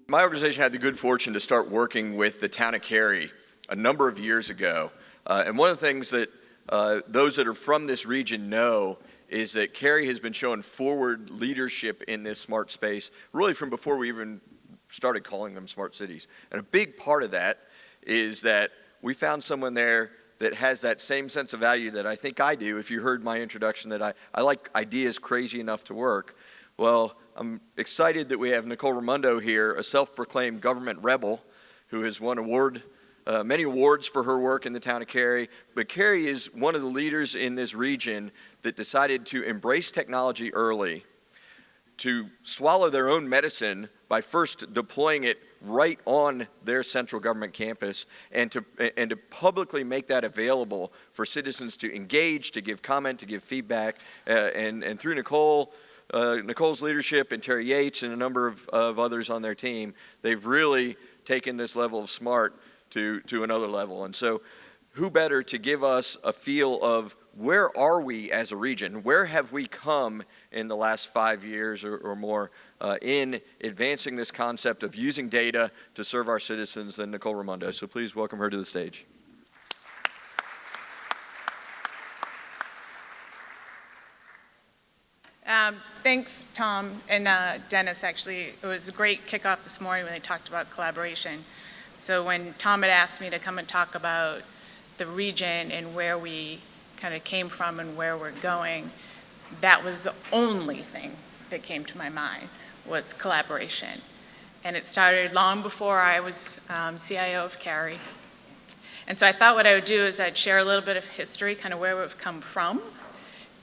My organization had the good fortune to start working with the Town of Cary a number of years ago. And one of the things that those that are from this region know is that Cary has been showing forward leadership in this smart space really from before we even started calling them smart cities. And a big part of that is that we found someone there that has that same sense of value that I think I do. If you heard my introduction, that I like ideas crazy enough to work. Well, I'm excited that we have Nicole Raimundo here, a self-proclaimed government rebel who has won many awards for her work in the Town of Cary. But Cary is one of the leaders in this region that decided to embrace technology early, to swallow their own medicine by first deploying it right on their central government campus, and to publicly make that available for citizens to engage, to give comment, to give feedback, and through Nicole's leadership and Terry Yates and a number of others on their team, they've really taken this level of smart to another level. And so who better to give us a feel of where are we as a region? Where have we come in the last 5 years or more in advancing this concept of using data to serve our citizens than Nicole Raimundo. So please welcome her to the stage. Thanks, Tom and Dennis. Actually, it was a great kickoff this morning when they talked about collaboration. So when Tom had asked me to come and talk about the region and where we kind of came from and where we're going, that was the only thing that came to my mind, was collaboration. And it started long before I was CIO of Cary. And so I thought what I would do is I'd share a little bit of history, kind of where we've come from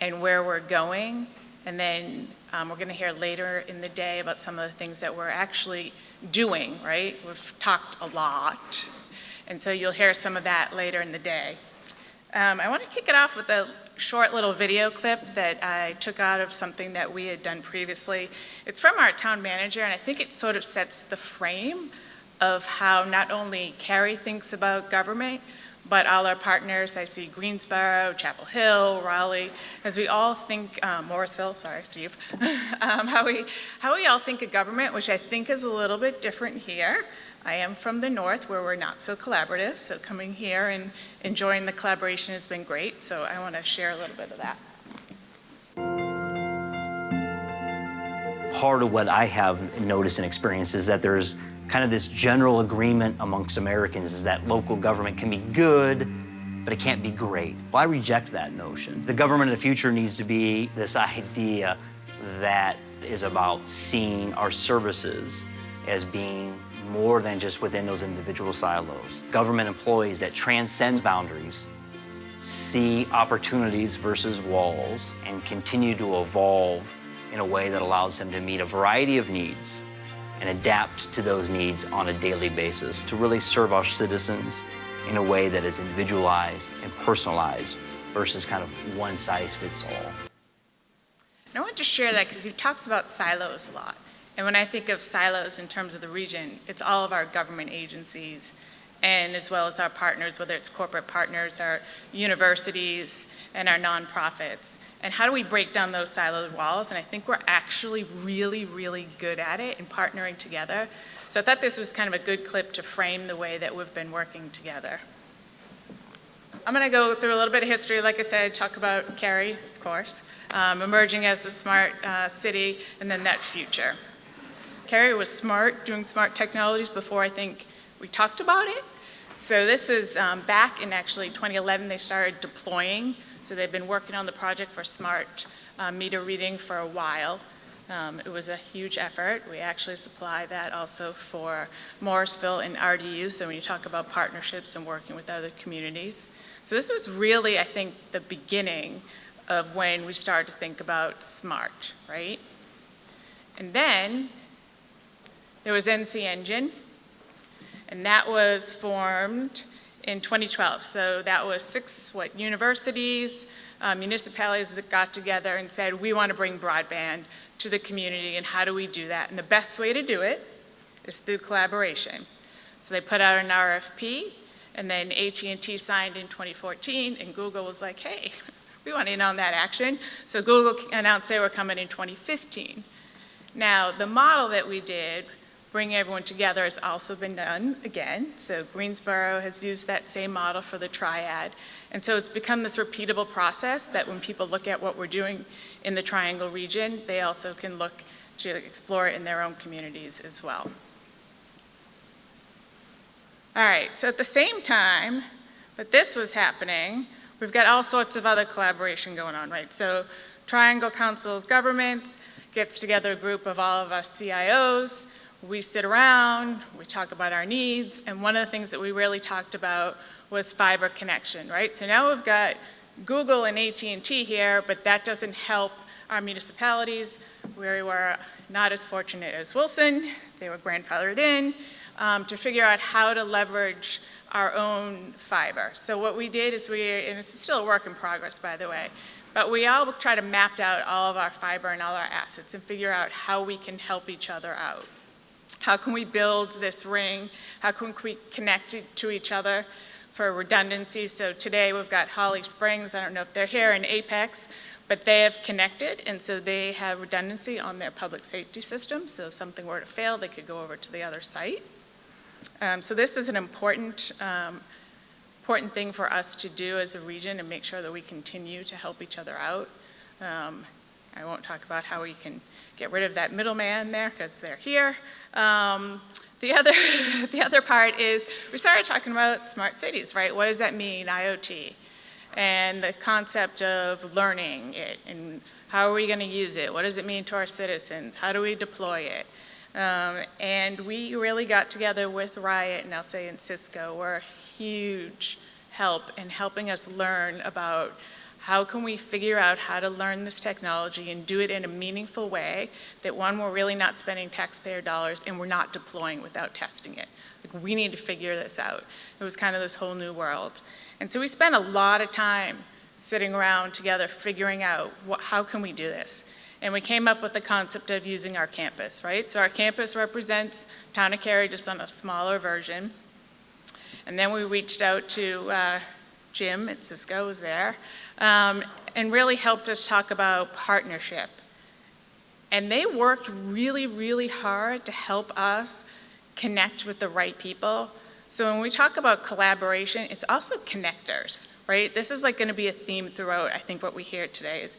and where we're going. And then we're going to hear later in the day about some of the things that we're actually doing, right? We've talked a lot. And so you'll hear some of that later in the day. I want to kick it off with a short little video clip that I took out of something that we had done previously. It's from our town manager, and I think it sort of sets the frame of how not only Cary thinks about government, but all our partners. I see Greensboro, Chapel Hill, Raleigh, as we all think, Morrisville, sorry, Steve, how we all think of government, which I think is a little bit different here. I am from the north where we're not so collaborative, so coming here and enjoying the collaboration has been great, so I want to share a little bit of that. Part of what I have noticed and experienced is that there's kind of this general agreement amongst Americans is that local government can be good, but it can't be great. Well, I reject that notion. The government of the future needs to be this idea that is about seeing our services as being more than just within those individual silos. Government employees that transcends boundaries, see opportunities versus walls, and continue to evolve in a way that allows them to meet a variety of needs and adapt to those needs on a daily basis to really serve our citizens in a way that is individualized and personalized versus kind of one size fits all. And I want to share that because he talks about silos a lot. And when I think of silos in terms of the region, it's all of our government agencies and as well as our partners, whether it's corporate partners, our universities, and our nonprofits. And how do we break down those siloed walls? And I think we're actually really, really good at it in partnering together. So I thought this was kind of a good clip to frame the way that we've been working together. I'm going to go through a little bit of history, like I said, talk about Cary, of course, emerging as the smart city, and then that future. Cary was smart, doing smart technologies before I think we talked about it. So this is back in actually 2011, they started deploying. So they've been working on the project for smart meter reading for a while. It was a huge effort. We actually supply that also for Morrisville and RDU. So when you talk about partnerships and working with other communities. So this was really, I think, the beginning of when we started to think about smart, right? And then there was NC Engine, and that was formed in 2012. So that was 6 universities, municipalities that got together and said, we want to bring broadband to the community, and how do we do that? And the best way to do it is through collaboration. So they put out an RFP, and then AT&T signed in 2014, and Google was like, hey, we want in on that action. So Google announced they were coming in 2015. Now, the model that we did bringing everyone together has also been done again. So Greensboro has used that same model for the triad. And so it's become this repeatable process that when people look at what we're doing in the Triangle region, they also can look to explore it in their own communities as well. All right, so at the same time that this was happening, we've got all sorts of other collaboration going on, right? So Triangle Council of Governments gets together a group of all of us CIOs. We sit around, we talk about our needs, and one of the things that we really talked about was fiber connection, right? So now we've got Google and AT&T here, but that doesn't help our municipalities. We were not as fortunate as Wilson. They were grandfathered in to figure out how to leverage our own fiber. So what we did is and it's still a work in progress, by the way, but we all try to map out all of our fiber and all our assets and figure out how we can help each other out. How can we build this ring? How can we connect it to each other for redundancy? So today we've got Holly Springs, I don't know if they're here, in Apex, but they have connected, and so they have redundancy on their public safety system. So if something were to fail, they could go over to the other site. So this is an important thing for us to do as a region and make sure that we continue to help each other out. I won't talk about how we can get rid of that middleman there because they're here. The other part is we started talking about smart cities, right? What does that mean, IoT? And the concept of learning it and how are we going to use it? What does it mean to our citizens? How do we deploy it? And we really got together with Riot and I'll say in Cisco were a huge help in helping us learn about how can we figure out how to learn this technology and do it in a meaningful way that, one, we're really not spending taxpayer dollars and we're not deploying without testing it. Like, we need to figure this out. It was kind of this whole new world. And so we spent a lot of time sitting around together figuring out how can we do this. And we came up with the concept of using our campus, right? So our campus represents Town of Cary just on a smaller version. And then we reached out to Jim at Cisco, was there, and really helped us talk about partnership. And they worked really, really hard to help us connect with the right people. So when we talk about collaboration, it's also connectors, right? This is like going to be a theme throughout, I think, what we hear today is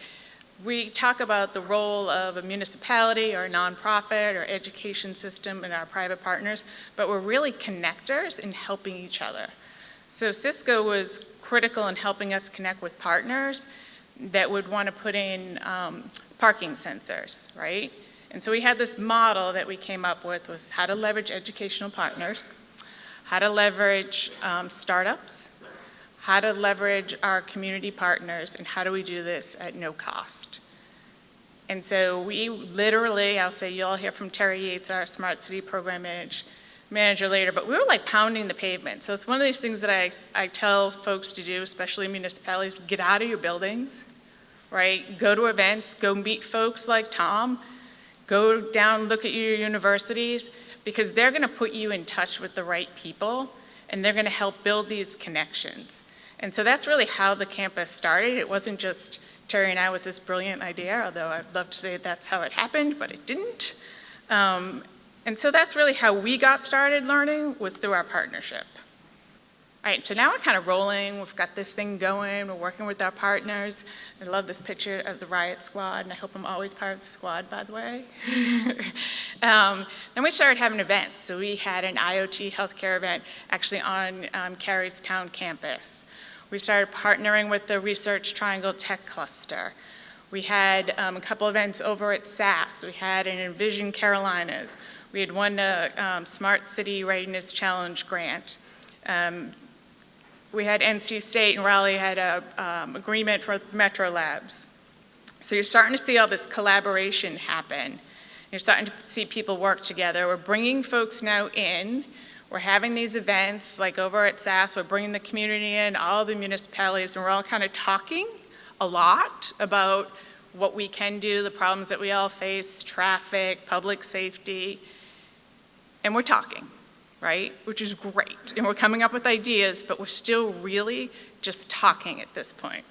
we talk about the role of a municipality or a nonprofit or education system and our private partners, but we're really connectors in helping each other. So Cisco was critical in helping us connect with partners that would want to put in parking sensors, right? And so we had this model that we came up with was how to leverage educational partners, how to leverage startups, how to leverage our community partners, and how do we do this at no cost. And so we literally, I'll say you'll hear from Terry Yates, our Smart City Program Manager later, but we were like pounding the pavement. So it's one of these things that I tell folks to do, especially municipalities, get out of your buildings, right? Go to events, go meet folks like Tom, go down, look at your universities, because they're gonna put you in touch with the right people, and they're gonna help build these connections. And so that's really how the campus started. It wasn't just Terry and I with this brilliant idea, although I'd love to say that's how it happened, but it didn't. And so that's really how we got started learning, was through our partnership. All right, so now we're kind of rolling. We've got this thing going. We're working with our partners. I love this picture of the Riot Squad, and I hope I'm always part of the squad, by the way. Then we started having events. So we had an IoT healthcare event actually on Cary's town campus. We started partnering with the Research Triangle Tech Cluster. We had a couple events over at SAS. We had an Envision Carolinas. We had won a Smart City Readiness Challenge grant. We had NC State and Raleigh had an agreement for Metro Labs. So you're starting to see all this collaboration happen. You're starting to see people work together. We're bringing folks now in. We're having these events, like over at SAS, we're bringing the community in, all the municipalities, and we're all kind of talking a lot about what we can do, the problems that we all face, traffic, public safety, and we're talking, right? Which is great. And we're coming up with ideas, but we're still really just talking at this point.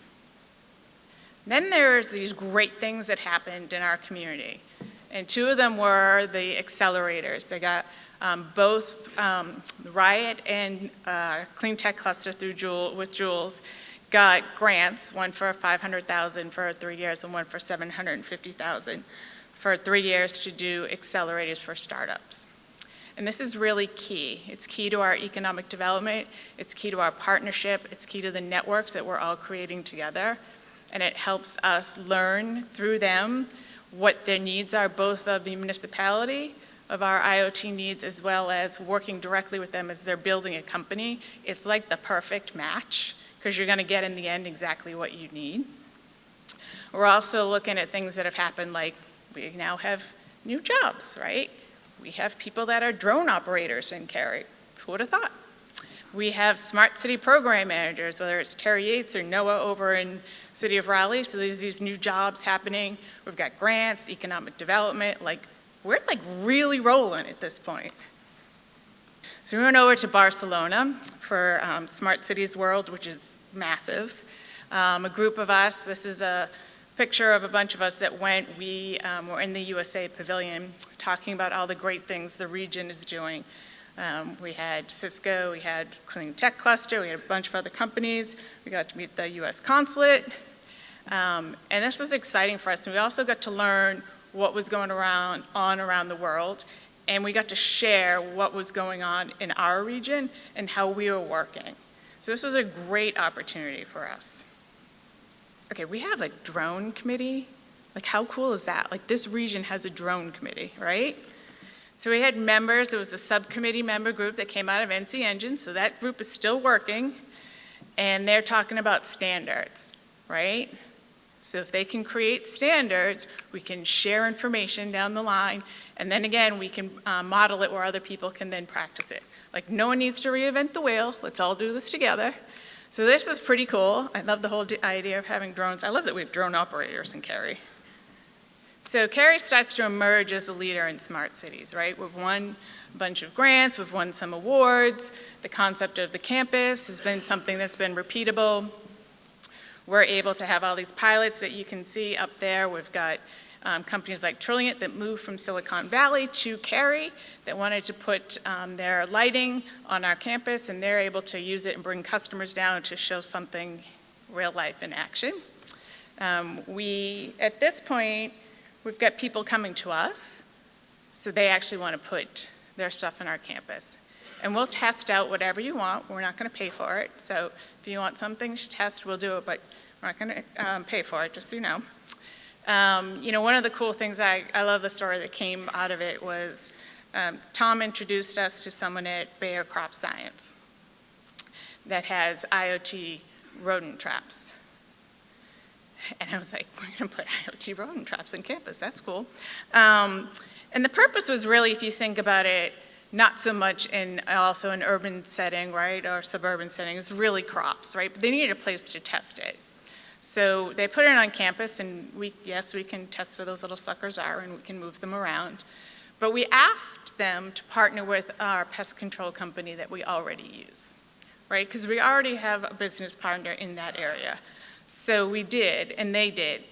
Then there's these great things that happened in our community. And two of them were the accelerators. They got both Riot and Clean Tech Cluster with Jules got grants, one for $500,000 for 3 years and one for $750,000 for 3 years to do accelerators for startups. And this is really key. It's key to our economic development, it's key to our partnership, it's key to the networks that we're all creating together, and it helps us learn through them what their needs are, both of the municipality, of our IoT needs, as well as working directly with them as they're building a company. It's like the perfect match, because you're gonna get in the end exactly what you need. We're also looking at things that have happened, like we now have new jobs, right? We have people that are drone operators in Cary. Who would have thought? We have smart city program managers, whether it's Terry Yates or Noah over in city of Raleigh. So there's these new jobs happening. We've got grants, economic development. Like, we're like really rolling at this point. So we went over to Barcelona for Smart Cities World, which is massive. A group of us, this is a picture of a bunch of us that went. We were in the USA Pavilion talking about all the great things the region is doing. We had Cisco, we had Clean Tech Cluster, we had a bunch of other companies. We got to meet the US Consulate. And this was exciting for us. And we also got to learn what was going on around the world. And we got to share what was going on in our region and how we were working. So this was a great opportunity for us. Okay, we have a drone committee. Like, how cool is that? Like, this region has a drone committee, right? So we had members. There was a subcommittee member group that came out of NC Engine, so that group is still working, and they're talking about standards, right? So if they can create standards, we can share information down the line, and then again, we can model it where other people can then practice it. Like, no one needs to reinvent the wheel. Let's all do this together. So this is pretty cool. I love the whole idea of having drones. I love that we have drone operators in Cary. So Cary starts to emerge as a leader in smart cities, right? We've won a bunch of grants, we've won some awards. The concept of the campus has been something that's been repeatable. We're able to have all these pilots that you can see up there. We've got companies like Trilliant that moved from Silicon Valley to Cary that wanted to put their lighting on our campus, and they're able to use it and bring customers down to show something real life in action. At this point, we've got people coming to us, so they actually want to put their stuff in our campus. And we'll test out whatever you want. We're not going to pay for it. So if you want something to test, we'll do it, but we're not going to pay for it, just so you know. One of the cool things, I love the story that came out of it was Tom introduced us to someone at Bayer Crop Science that has IoT rodent traps. And I was like, we're going to put IoT rodent traps on campus. That's cool. And the purpose was really, if you think about it, not so much in also an urban setting, right, or suburban setting, it's really crops, right? But they needed a place to test it. So they put it on campus, and we can test where those little suckers are, and we can move them around. But we asked them to partner with our pest control company that we already use, right? Because we already have a business partner in that area. So we did, and they did.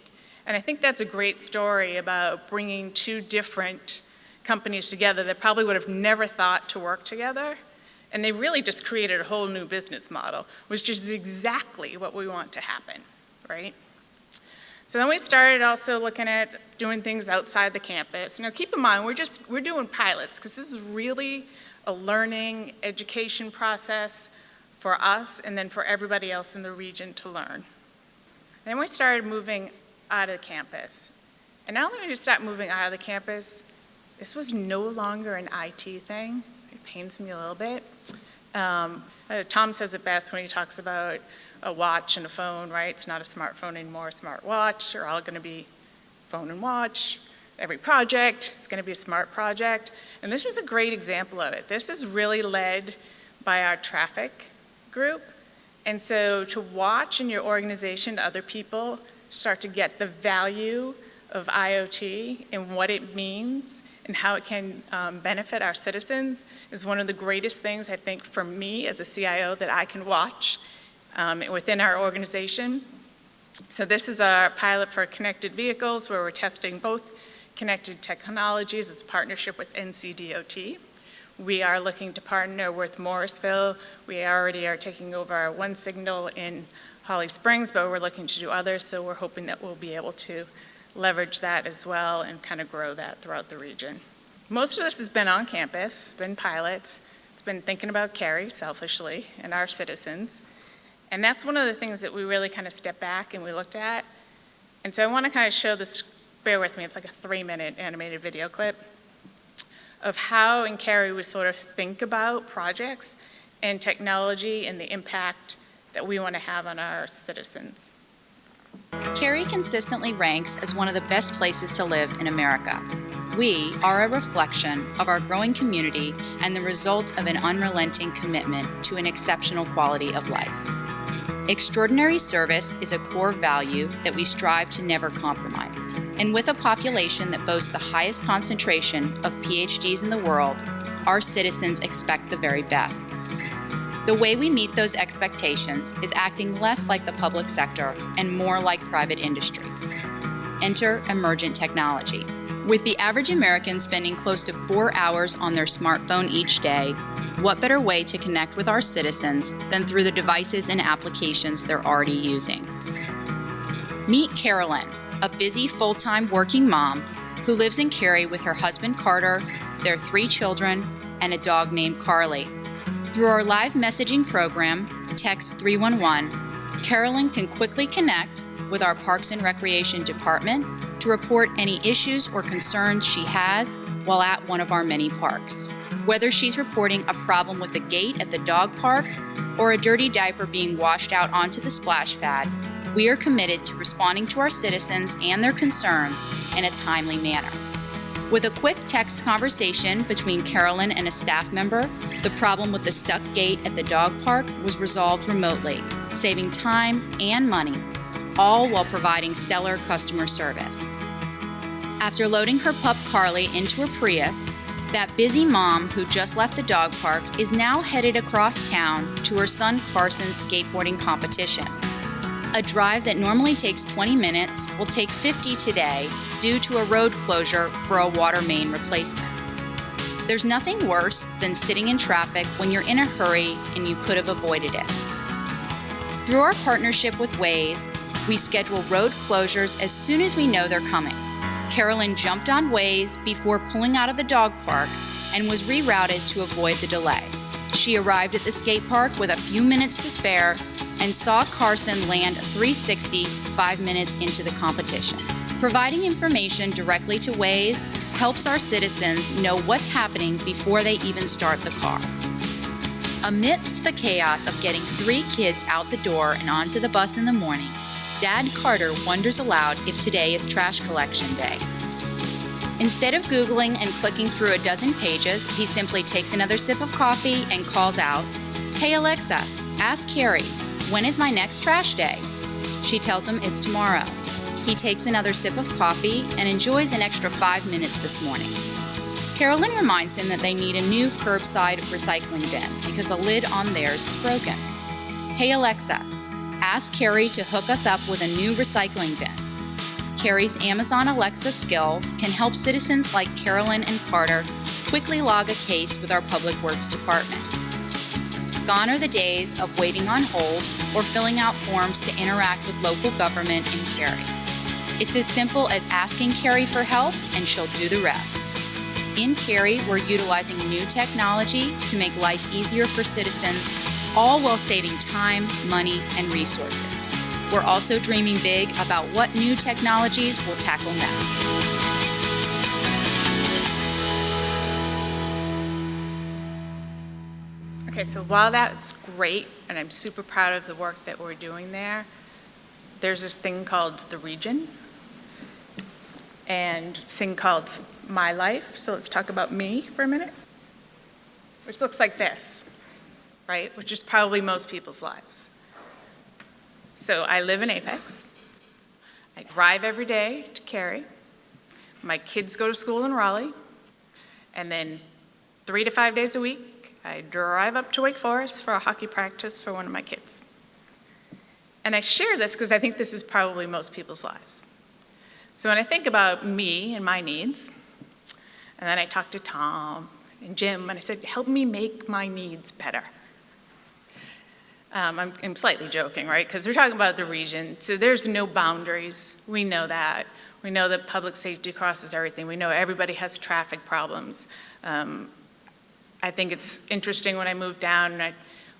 And I think that's a great story about bringing two different companies together that probably would have never thought to work together. And they really just created a whole new business model, which is exactly what we want to happen, right? So then we started also looking at doing things outside the campus. Now keep in mind, we're doing pilots, because this is really a learning education process for us and then for everybody else in the region to learn. Then we started moving out of the campus. And not only did we start moving out of the campus, this was no longer an IT thing. It pains me a little bit. Tom says it best when he talks about a watch and a phone, right? It's not a smartphone anymore, a smart watch. They're all going to be phone and watch. Every project is going to be a smart project. And this is a great example of it. This is really led by our traffic group. And so to watch in your organization other people start to get the value of IoT and what it means and how it can benefit our citizens is one of the greatest things, I think, for me as a CIO that I can watch within our organization. So this is our pilot for connected vehicles where we're testing both Connected Technologies. It's a partnership with NCDOT. We are looking to partner with Morrisville. We already are taking over one signal in Holly Springs, but we're looking to do others, so we're hoping that we'll be able to leverage that as well and kind of grow that throughout the region. Most of this has been on campus, been pilots. It's been thinking about Cary, selfishly, and our citizens. And that's one of the things that we really kind of stepped back and we looked at. And so I want to kind of show this, bear with me, it's like a 3-minute animated video clip of how in Cary we sort of think about projects and technology and the impact that we want to have on our citizens. Cary consistently ranks as one of the best places to live in America. We are a reflection of our growing community and the result of an unrelenting commitment to an exceptional quality of life. Extraordinary service is a core value that we strive to never compromise. And with a population that boasts the highest concentration of PhDs in the world, our citizens expect the very best. The way we meet those expectations is acting less like the public sector and more like private industry. Enter emergent technology. With the average American spending close to 4 hours on their smartphone each day, what better way to connect with our citizens than through the devices and applications they're already using? Meet Carolyn, a busy full-time working mom who lives in Cary with her husband Carter, their 3 children, and a dog named Carly. Through our live messaging program, Text 311, Carolyn can quickly connect with our Parks and Recreation Department to report any issues or concerns she has while at one of our many parks. Whether she's reporting a problem with the gate at the dog park or a dirty diaper being washed out onto the splash pad, we are committed to responding to our citizens and their concerns in a timely manner. With a quick text conversation between Carolyn and a staff member, the problem with the stuck gate at the dog park was resolved remotely, saving time and money, all while providing stellar customer service. After loading her pup Carly into her Prius, that busy mom who just left the dog park is now headed across town to her son Carson's skateboarding competition. A drive that normally takes 20 minutes will take 50 today due to a road closure for a water main replacement. There's nothing worse than sitting in traffic when you're in a hurry and you could have avoided it. Through our partnership with Waze, we schedule road closures as soon as we know they're coming. Carolyn jumped on Waze before pulling out of the dog park and was rerouted to avoid the delay. She arrived at the skate park with a few minutes to spare and saw Carson land a 360 5 minutes into the competition. Providing information directly to Waze helps our citizens know what's happening before they even start the car. Amidst the chaos of getting 3 kids out the door and onto the bus in the morning, Dad Carter wonders aloud if today is trash collection day. Instead of Googling and clicking through a dozen pages, he simply takes another sip of coffee and calls out, "Hey Alexa, ask Cary, when is my next trash day?" She tells him it's tomorrow. He takes another sip of coffee and enjoys an extra 5 minutes this morning. Carolyn reminds him that they need a new curbside recycling bin because the lid on theirs is broken. "Hey Alexa, ask Cary to hook us up with a new recycling bin." Cary's Amazon Alexa skill can help citizens like Carolyn and Carter quickly log a case with our Public Works Department. Gone are the days of waiting on hold or filling out forms to interact with local government in Cary. It's as simple as asking Cary for help and she'll do the rest. In Cary, we're utilizing new technology to make life easier for citizens, all while saving time, money, and resources. We're also dreaming big about what new technologies we'll tackle next. Okay, so while that's great, and I'm super proud of the work that we're doing there, there's this thing called the region and thing called my life. So let's talk about me for a minute, which looks like this, right? Which is probably most people's lives. So I live in Apex. I drive every day to Cary. My kids go to school in Raleigh. And then 3 to 5 days a week, I drive up to Wake Forest for a hockey practice for one of my kids. And I share this because I think this is probably most people's lives. So when I think about me and my needs, and then I talked to Tom and Jim, and I said, help me make my needs better. I'm slightly joking, right? Because we're talking about the region. So there's no boundaries. We know that. We know that public safety crosses everything. We know everybody has traffic problems. I think it's interesting when I moved down and I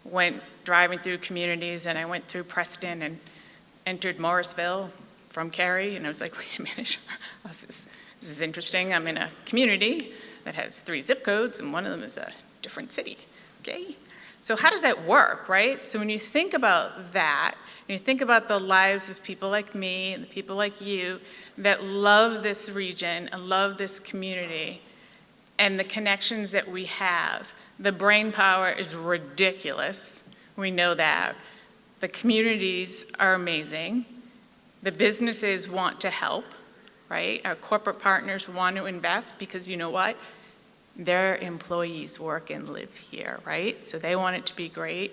went driving through communities, and I went through Preston and entered Morrisville from Cary, and I was like, wait a minute, this is interesting. I'm in a community that has 3 zip codes, and one of them is a different city, okay? So how does that work, right? So when you think about that, and you think about the lives of people like me and the people like you that love this region and love this community and the connections that we have, the brain power is ridiculous. We know that. The communities are amazing. The businesses want to help, right? Our corporate partners want to invest because you know what? Their employees work and live here, right? So they want it to be great.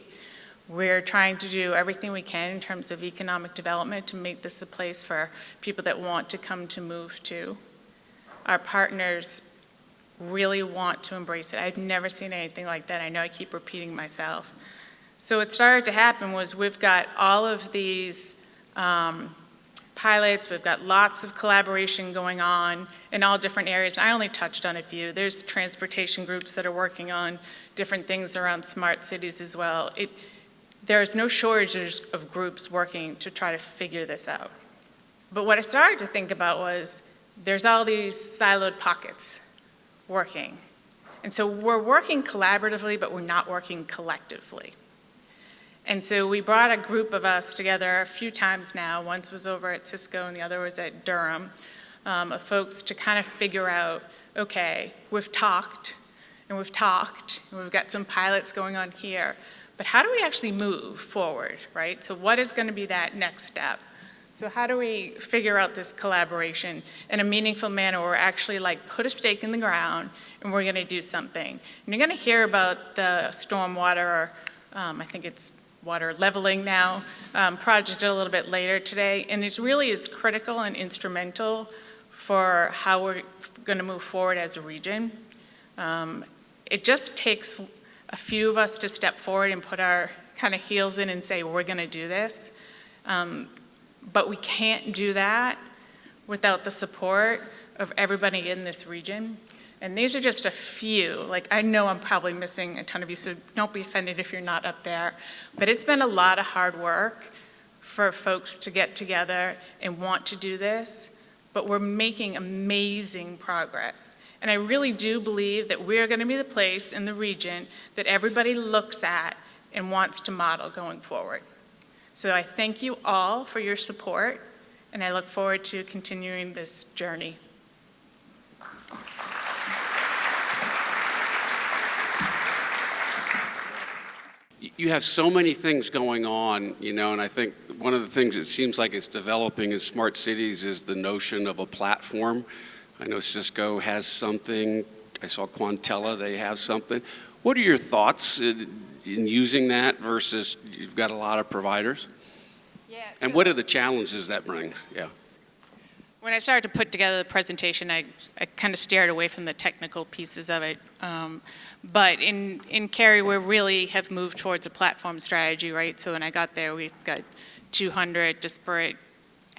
We're trying to do everything we can in terms of economic development to make this a place for people that want to come to move to. Our partners really want to embrace it. I've never seen anything like that. I know I keep repeating myself. So what started to happen was we've got all of these pilots, we've got lots of collaboration going on in all different areas. I only touched on a few. There's transportation groups that are working on different things around smart cities as well. There's no shortage of groups working to try to figure this out. But what I started to think about was there's all these siloed pockets working. And so we're working collaboratively, but we're not working collectively. And so we brought a group of us together a few times now. Once was over at Cisco and the other was at Durham, of folks to kind of figure out, okay, we've talked, and we've got some pilots going on here, but how do we actually move forward, right? So what is going to be that next step? So how do we figure out this collaboration in a meaningful manner where we're actually like put a stake in the ground and we're going to do something? And you're going to hear about the stormwater, or I think it's water leveling now, project a little bit later today, and it really is critical and instrumental for how we're going to move forward as a region. It just takes a few of us to step forward and put our kind of heels in and say, we're going to do this. But we can't do that without the support of everybody in this region. And these are just a few. Like, I know I'm probably missing a ton of you, so don't be offended if you're not up there. But it's been a lot of hard work for folks to get together and want to do this. But we're making amazing progress. And I really do believe that we're going to be the place in the region that everybody looks at and wants to model going forward. So I thank you all for your support, and I look forward to continuing this journey. You have so many things going on, and I think one of the things that seems like it's developing in smart cities is the notion of a platform. I know Cisco has something. I saw Quantella, they have something. What are your thoughts in using that versus you've got a lot of providers? Yeah. And what are the challenges that brings? Yeah. When I started to put together the presentation, I kind of steered away from the technical pieces of it. But in Cary, we really have moved towards a platform strategy, right? So when I got there, we've got 200 disparate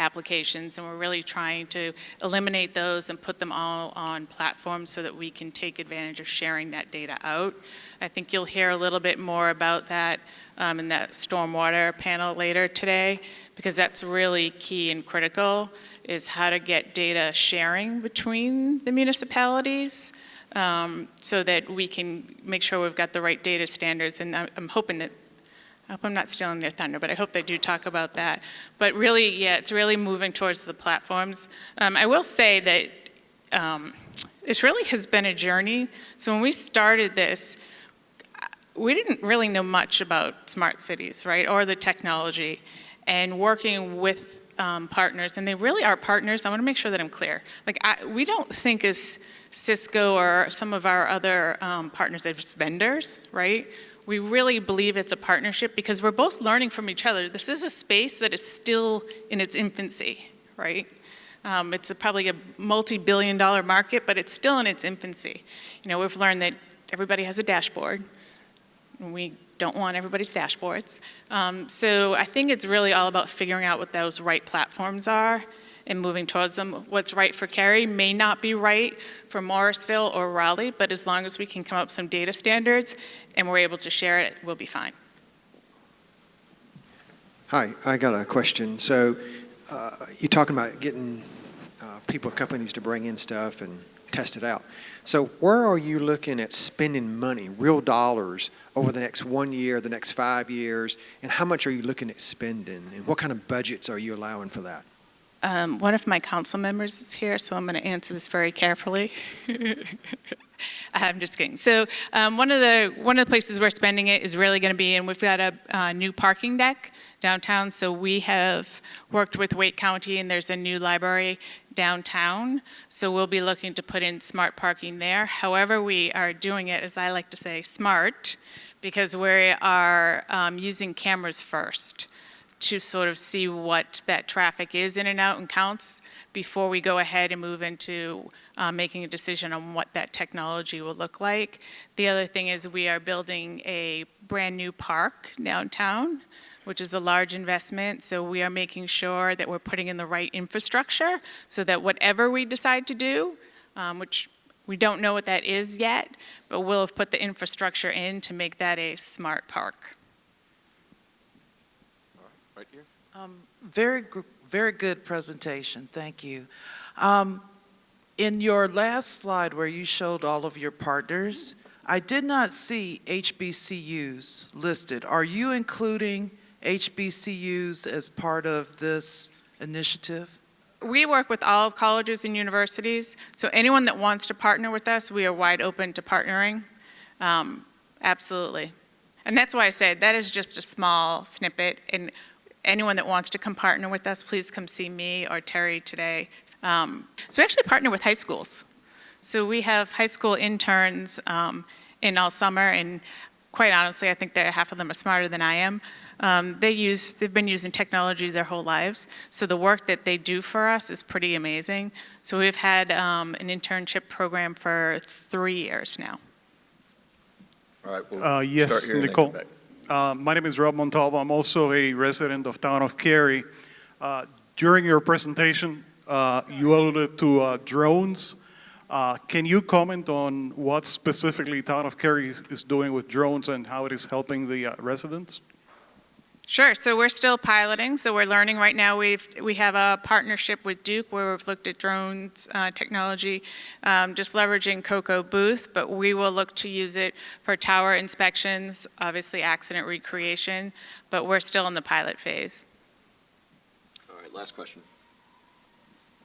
applications, and we're really trying to eliminate those and put them all on platforms so that we can take advantage of sharing that data out. I think you'll hear a little bit more about that in that stormwater panel later today, because that's really key and critical, is how to get data sharing between the municipalities so that we can make sure we've got the right data standards. And I'm hoping that, I hope I'm not stealing their thunder, but I hope they do talk about that. But really, yeah, it's really moving towards the platforms. I will say that this really has been a journey. So when we started this, we didn't really know much about smart cities, right, or the technology. And working with partners, and they really are partners. I want to make sure that I'm clear. Like, we don't think as Cisco or some of our other partners as vendors, right? We really believe it's a partnership because we're both learning from each other. This is a space that is still in its infancy, right? It's probably a multi-billion-dollar market, but it's still in its infancy. You know, we've learned that everybody has a dashboard. We don't want everybody's dashboards. So I think it's really all about figuring out what those right platforms are and moving towards them. What's right for Cary may not be right for Morrisville or Raleigh, but as long as we can come up with some data standards and we're able to share it, we'll be fine. Hi, I got a question. So you're talking about getting people, companies to bring in stuff and test it out. So where are you looking at spending money, real dollars, over the next 1 year, the next 5 years, and how much are you looking at spending, and what kind of budgets are you allowing for that? One of my council members is here, so I'm going to answer this very carefully. I'm just kidding. So one of the places we're spending it is really going to be, and we've got a new parking deck downtown. So we have worked with Wake County, and there's a new library downtown. So we'll be looking to put in smart parking there. However, we are doing it, as I like to say, smart, because we are using cameras first to sort of see what that traffic is in and out and counts before we go ahead and move into making a decision on what that technology will look like. The other thing is we are building a brand new park downtown, which is a large investment. So we are making sure that we're putting in the right infrastructure so that whatever we decide to do, which we don't know what that is yet, but we'll have put the infrastructure in to make that a smart park. Right here. Very good presentation. Thank you. In your last slide where you showed all of your partners, I did not see HBCUs listed. Are you including HBCUs as part of this initiative? We work with all colleges and universities, so anyone that wants to partner with us, we are wide open to partnering. Absolutely. And that's why I said that is just a small snippet. And anyone that wants to come partner with us, please come see me or Terry today. So we actually partner with high schools. So we have high school interns in all summer, and quite honestly, I think that half of them are smarter than I am. They've been using technology their whole lives, so the work that they do for us is pretty amazing. So we've had an internship program for 3 years now. All right, we'll Yes, start here and then Nicole. come back. My name is Rob Montalvo. I'm also a resident of Town of Cary. During your presentation, you alluded to drones. Can you comment on what specifically Town of Cary is doing with drones and how it is helping the residents? Sure. So we're still piloting. So we're learning right now. We have a partnership with Duke where we've looked at drones technology, just leveraging Coco Booth, but we will look to use it for tower inspections, obviously accident recreation, but we're still in the pilot phase. All right, last question.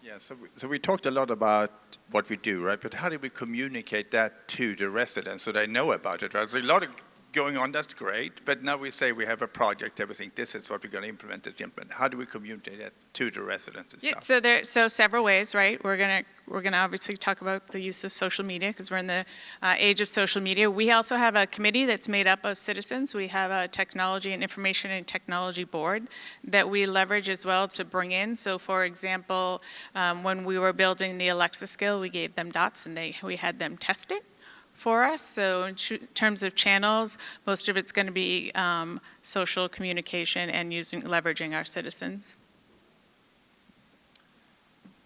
Yeah, so we talked a lot about what we do, right? But how do we communicate that to the residents so they know about it, right? There's a lot of going on, that's great, but now we say we have a project that we think this is what we're going to implement. How do we communicate that to the residents and stuff? So several ways, right? We're gonna obviously talk about the use of social media because we're in the age of social media. We also have a committee that's made up of citizens. We have a technology and information and technology board that we leverage as well to bring in. So for example, when we were building the Alexa skill, we gave them dots and we had them test it for us. So in terms of channels, most of it's going to be social communication and leveraging our citizens.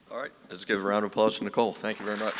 All right, let's give a round of applause to Nicole. Thank you very much.